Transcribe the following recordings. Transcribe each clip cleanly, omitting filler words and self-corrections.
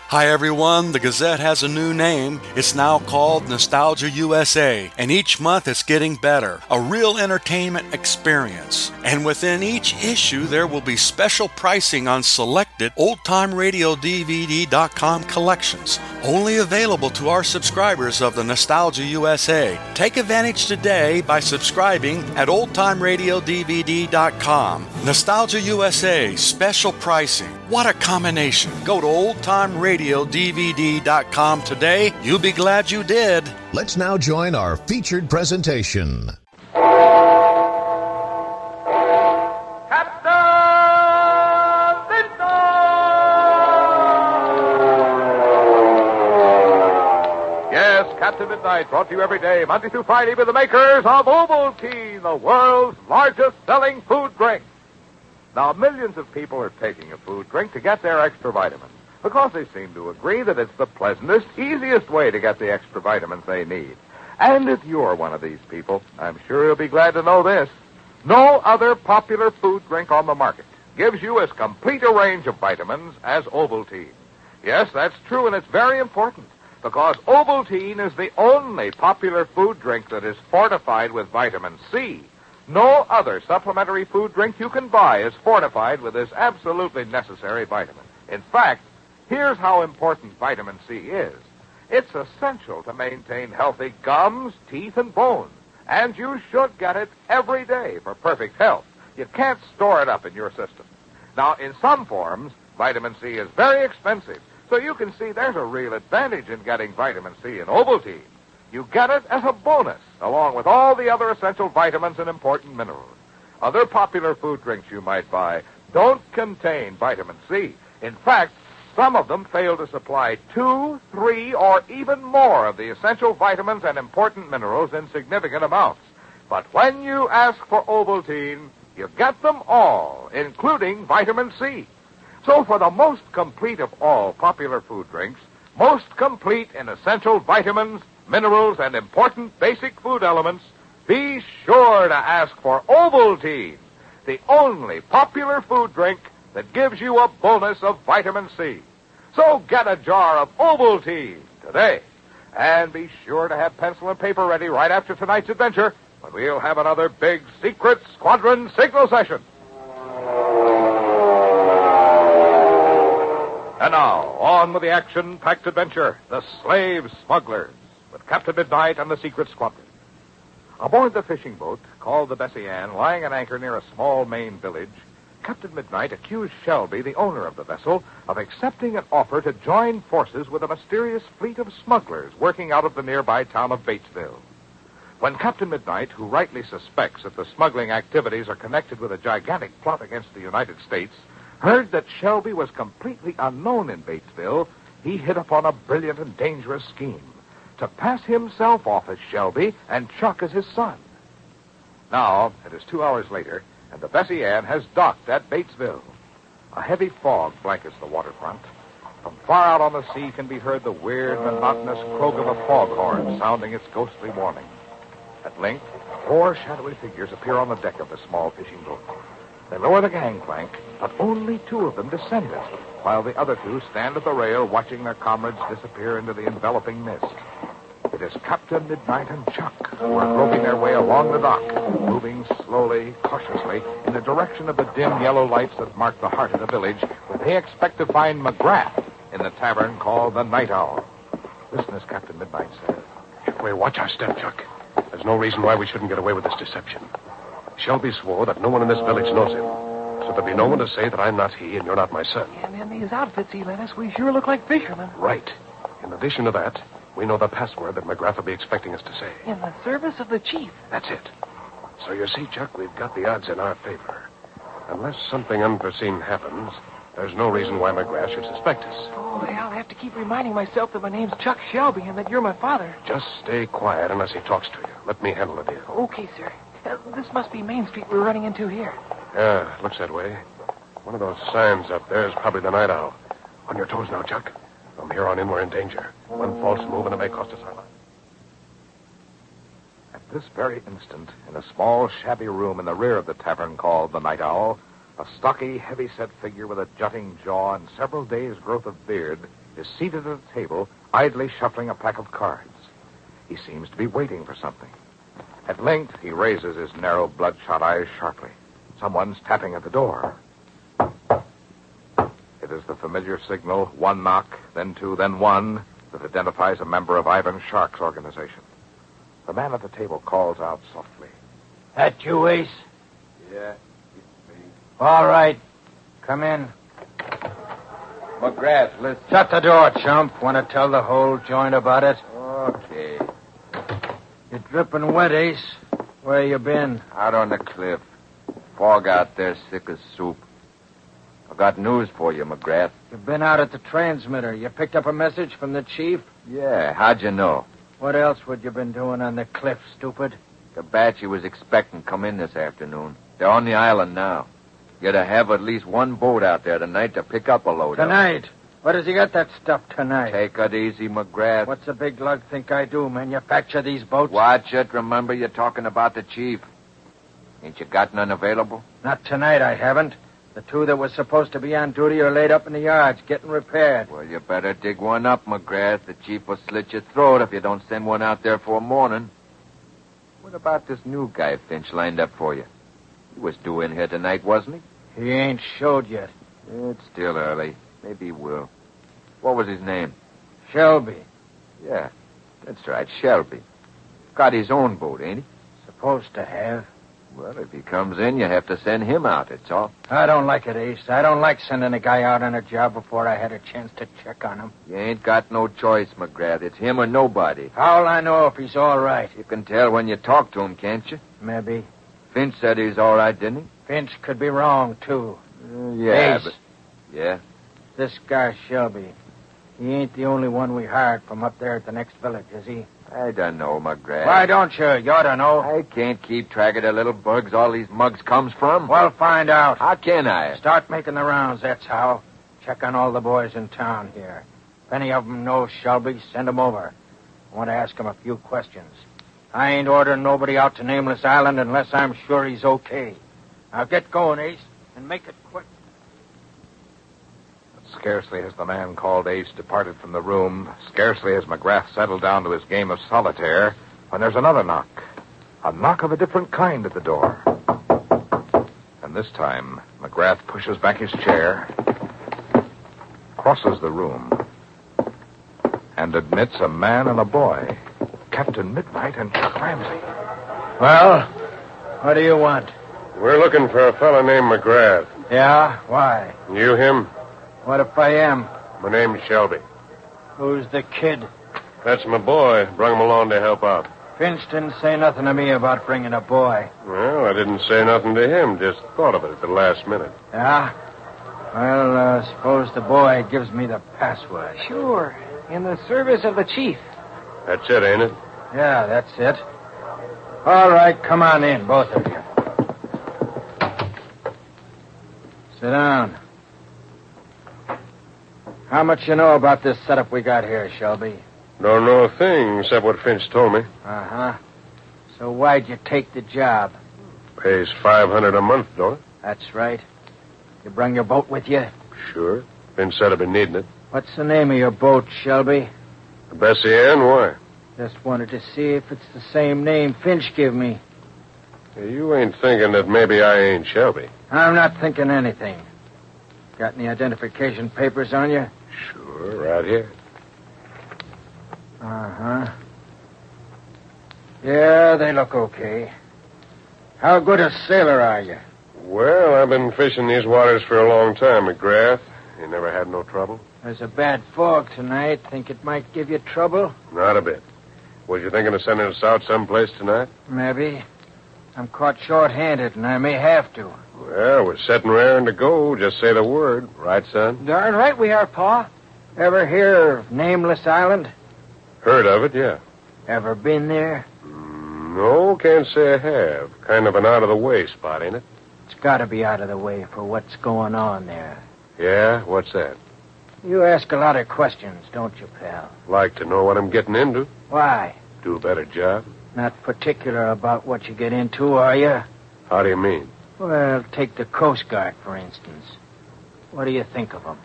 Hi everyone, the Gazette has a new name. It's now called Nostalgia USA, and each month it's getting better. A real entertainment experience. And within each issue there will be special pricing on selected oldtimeradiodvd.com collections, only available to our subscribers of the Nostalgia USA. Take advantage today by subscribing at oldtimeradiodvd.com. Nostalgia USA, special pricing. What a combination. Go to oldtimeradiodvd.com today. You'll be glad you did. Let's now join our featured presentation. Captain Midnight, brought to you every day, Monday through Friday, by the makers of Ovaltine, the world's largest selling food drink. Now, millions of people are taking a food drink to get their extra vitamins because they seem to agree that it's the pleasantest, easiest way to get the extra vitamins they need. And if you're one of these people, I'm sure you'll be glad to know this. No other popular food drink on the market gives you as complete a range of vitamins as Ovaltine. Yes, that's true, and it's very important, because Ovaltine is the only popular food drink that is fortified with vitamin C. No other supplementary food drink you can buy is fortified with this absolutely necessary vitamin. In fact, here's how important vitamin C is. It's essential to maintain healthy gums, teeth, and bones. And you should get it every day for perfect health. You can't store it up in your system. Now, in some forms, vitamin C is very expensive. So you can see there's a real advantage in getting vitamin C in Ovaltine. You get it as a bonus, along with all the other essential vitamins and important minerals. Other popular food drinks you might buy don't contain vitamin C. In fact, some of them fail to supply 2, 3, or even more of the essential vitamins and important minerals in significant amounts. But when you ask for Ovaltine, you get them all, including vitamin C. So for the most complete of all popular food drinks, most complete in essential vitamins, minerals, and important basic food elements, be sure to ask for Ovaltine, the only popular food drink that gives you a bonus of vitamin C. So get a jar of Ovaltine today. And be sure to have pencil and paper ready right after tonight's adventure, when we'll have another big secret squadron signal session. And now, on with the action-packed adventure, The Slave Smugglers, with Captain Midnight and the Secret Squadron. Aboard the fishing boat, called the Bessie Ann, lying at anchor near a small Maine village, Captain Midnight accused Shelby, the owner of the vessel, of accepting an offer to join forces with a mysterious fleet of smugglers working out of the nearby town of Batesville. When Captain Midnight, who rightly suspects that the smuggling activities are connected with a gigantic plot against the United States, heard that Shelby was completely unknown in Batesville, he hit upon a brilliant and dangerous scheme to pass himself off as Shelby and Chuck as his son. Now, it is 2 hours later, and the Bessie Ann has docked at Batesville. A heavy fog blankets the waterfront. From far out on the sea can be heard the weird, monotonous croak of a foghorn sounding its ghostly warning. At length, 4 shadowy figures appear on the deck of the small fishing boat. They lower the gangplank, but only 2 of them descend it, while the other 2 stand at the rail watching their comrades disappear into the enveloping mist. It is Captain Midnight and Chuck who are groping their way along the dock, moving slowly, cautiously, in the direction of the dim yellow lights that mark the heart of the village, where they expect to find McGrath in the tavern called the Night Owl. Listen as Captain Midnight says. We watch our step, Chuck. There's no reason why we shouldn't get away with this deception. Shelby swore that no one in this village knows him. So there'll be no one to say that I'm not he and you're not my son. And in these outfits he lent us, we sure look like fishermen. Right. In addition to that, we know the password that McGrath will be expecting us to say. In the service of the chief. That's it. So you see, Chuck, we've got the odds in our favor. Unless something unforeseen happens, there's no reason why McGrath should suspect us. Oh, I'll have to keep reminding myself that my name's Chuck Shelby and that you're my father. Just stay quiet unless he talks to you. Let me handle the deal. Okay, sir. This must be Main Street we're running into here. Yeah, looks that way. One of those signs up there is probably the Night Owl. On your toes now, Chuck. From here on in, we're in danger. One false move and it may cost us our life. At this very instant, in a small, shabby room in the rear of the tavern called the Night Owl, A stocky, heavy-set figure with a jutting jaw and several days' growth of beard is seated at a table, idly shuffling a pack of cards. He seems to be waiting for something. At length, he raises his narrow, bloodshot eyes sharply. Someone's tapping at the door. It is the familiar signal, one knock, then two, then one, that identifies a member of Ivan Shark's organization. The man at the table calls out softly. That you, Ace? Yeah. All right. Come in. McGrath, let's... Shut the door, chump. Want to tell the whole joint about it? Okay. You're dripping wet, Ace. Where you been? Out on the cliff. Fog out there, thick as soup. I got news for you, McGrath. You've been out at the transmitter. You picked up a message from the chief? Yeah, how'd you know? What else would you been doing on the cliff, stupid? The batch you was expecting come in this afternoon. They're on the island now. You're to have at least one boat out there tonight to pick up a load. Tonight? Where does he get that stuff tonight? Take it easy, McGrath. What's the big lug think I do, manufacture these boats? Watch it. Remember, you're talking about the chief. Ain't you got none available? Not tonight, I haven't. The two that were supposed to be on duty are laid up in the yards, getting repaired. Well, you better dig one up, McGrath. The chief will slit your throat if you don't send one out there for a morning. What about this new guy Finch lined up for you? He was due in here tonight, wasn't he? He ain't showed yet. It's still early. Maybe he will. What was his name? Shelby. Yeah, that's right, Shelby. Got his own boat, ain't he? Supposed to have. Well, if he comes in, you have to send him out, that's all. I don't like it, Ace. I don't like sending a guy out on a job before I had a chance to check on him. You ain't got no choice, McGrath. It's him or nobody. How'll I know if he's all right? You can tell when you talk to him, can't you? Maybe. Finch said he's all right, didn't he? Finch could be wrong, too. Yeah, Ace. but... Yeah? This guy, Shelby, he ain't the only one we hired from up there at the next village, is he? I don't know, McGrath. Why don't you? You ought to know. I can't keep track of the little bugs all these mugs comes from. Well, find out. How can I? Start making the rounds, that's how. Check on all the boys in town here. If any of them know Shelby, send them over. I want to ask him a few questions. I ain't ordering nobody out to Nameless Island unless I'm sure he's okay. Now get going, Ace, and make it quick. Scarcely has the man called Ace departed from the room, scarcely has McGrath settled down to his game of solitaire, when there's another knock. A knock of a different kind at the door. And this time, McGrath pushes back his chair, crosses the room, and admits a man and a boy, Captain Midnight and Chuck Ramsey. Well, what do you want? We're looking for a fellow named McGrath. Yeah? Why? You him? What if I am? My name's Shelby. Who's the kid? That's my boy. Brung him along to help out. Finch didn't say nothing to me about bringing a boy. Well, I didn't say nothing to him. Just thought of it at the last minute. Yeah? Well, suppose the boy gives me the password. Sure. In the service of the chief. That's it, ain't it? Yeah, that's it. All right, come on in, both of you. Sit down. How much you know about this setup we got here, Shelby? Don't know a thing except what Finch told me. Uh-huh. So why'd you take the job? Pays $500 a month, don't it? That's right. You brung your boat with you? Sure. Finch said I'd been needing it. What's the name of your boat, Shelby? The Bessie Ann, why? Just wanted to see if it's the same name Finch give me. You ain't thinking that maybe I ain't Shelby. I'm not thinking anything. Got any identification papers on you? Sure, right here. Uh-huh. Yeah, they look okay. How good a sailor are you? Well, I've been fishing these waters for a long time, McGrath. You never had no trouble? There's a bad fog tonight. Think it might give you trouble? Not a bit. Was you thinking of sending us out someplace tonight? Maybe. I'm caught short-handed, and I may have to. Well, we're setting raring to go. Just say the word. Right, son? Darn right we are, Pa. Ever hear of Nameless Island? Heard of it, yeah. Ever been there? No, can't say I have. Kind of an out-of-the-way spot, ain't it? It's got to be out of the way for what's going on there. Yeah? What's that? You ask a lot of questions, don't you, pal? Like to know what I'm getting into. Why? Do a better job. Not particular about what you get into, are you? How do you mean? Well, take the Coast Guard, for instance. What do you think of them?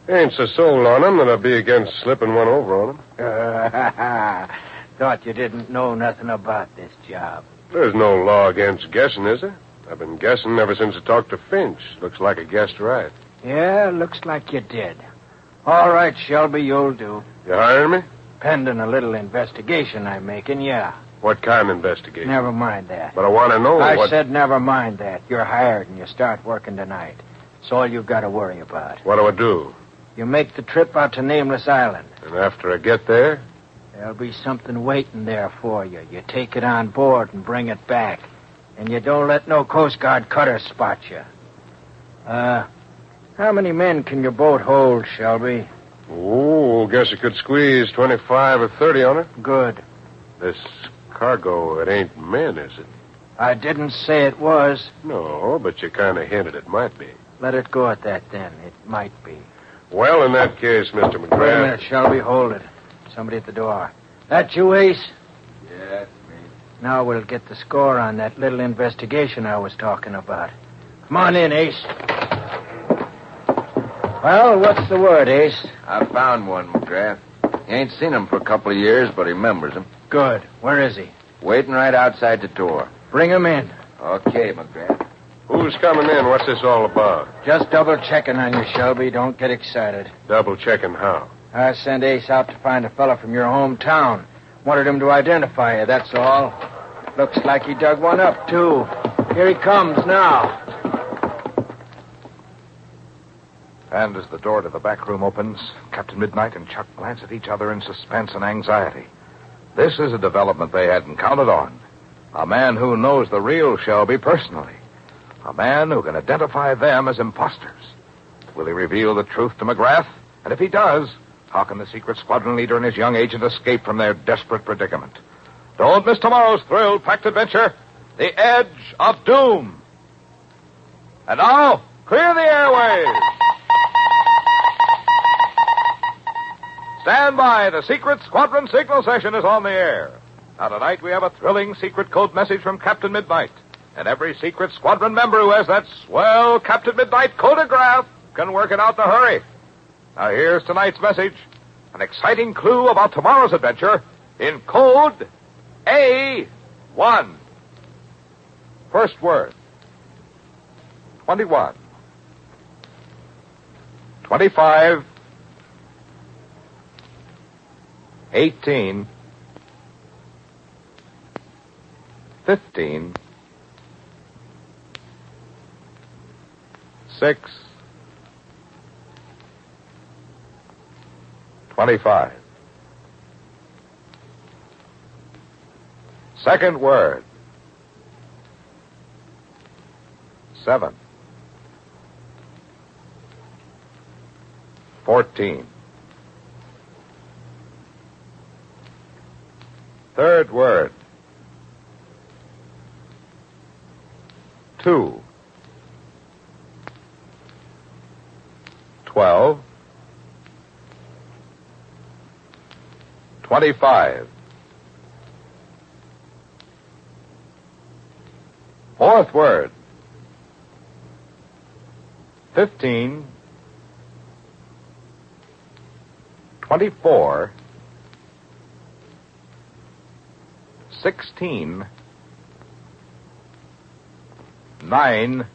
Ain't so sold on them that I'd be against slipping one over on them. Thought you didn't know nothing about this job. There's no law against guessing, is there? I've been guessing ever since I talked to Finch. Looks like I guessed right. Yeah, looks like you did. All right, Shelby, you'll do. You hiring me? Pending a little investigation I'm making, yeah. What kind of investigation? Never mind that. But I want to know I said never mind that. You're hired and you start working tonight. It's all you've got to worry about. What do I do? You make the trip out to Nameless Island. And after I get there? There'll be something waiting there for you. You take it on board and bring it back. And you don't let no Coast Guard cutter spot you. How many men can your boat hold, Shelby? Oh, guess I could squeeze 25 or 30 on it. Good. This cargo, it ain't men, is it? I didn't say it was. No, but you kind of hinted it might be. Let it go at that, then. It might be. Well, in that case, Mr. McGrath... Wait a minute, Shelby. Hold it. Somebody at the door. That you, Ace? Yeah, it's me. Now we'll get the score on that little investigation I was talking about. Come on in, Ace. Well, what's the word, Ace? I found one, McGrath. He ain't seen him for a couple of years, but he remembers him. Good. Where is he? Waiting right outside the door. Bring him in. Okay, McGrath. Who's coming in? What's this all about? Just double checking on you, Shelby. Don't get excited. Double checking how? I sent Ace out to find a fella from your hometown. Wanted him to identify you, that's all. Looks like he dug one up, too. Here he comes now. And as the door to the back room opens, Captain Midnight and Chuck glance at each other in suspense and anxiety. This is a development they hadn't counted on. A man who knows the real Shelby personally. A man who can identify them as imposters. Will he reveal the truth to McGrath? And if he does, how can the secret squadron leader and his young agent escape from their desperate predicament? Don't miss tomorrow's thrill-packed adventure, The Edge of Doom. And now, clear the airways. Stand by. The secret squadron signal session is on the air. Now, tonight we have a thrilling secret code message from Captain Midnight. And every secret squadron member who has that swell Captain Midnight codograph can work it out in a hurry. Now, here's tonight's message. An exciting clue about tomorrow's adventure in code A1. First word. 21. 25. 18. 15. 6. 25. Second word. 7. 14. Third word. 2. 12. 25. Fourth word. 15. 24. 16. 9.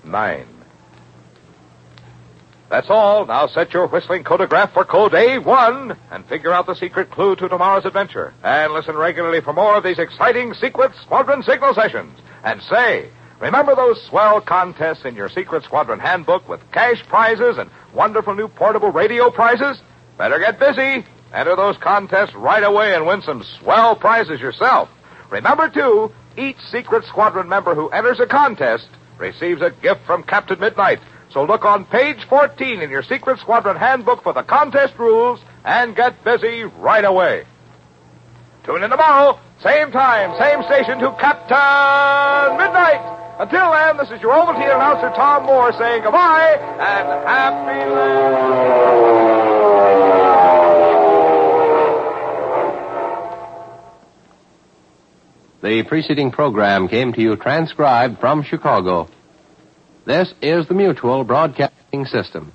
9. That's all. Now set your whistling codograph for code A1 and figure out the secret clue to tomorrow's adventure. And listen regularly for more of these exciting secret squadron signal sessions. And say, remember those swell contests in your secret squadron handbook with cash prizes and wonderful new portable radio prizes? Better get busy. Enter those contests right away and win some swell prizes yourself. Remember, too, each secret squadron member who enters a contest receives a gift from Captain Midnight. So look on page 14 in your Secret Squadron handbook for the contest rules and get busy right away. Tune in tomorrow, same time, same station to Captain Midnight. Until then, this is your Ovaltine announcer Tom Moore saying goodbye and happy landing. The preceding program came to you transcribed from Chicago. This is the Mutual Broadcasting System.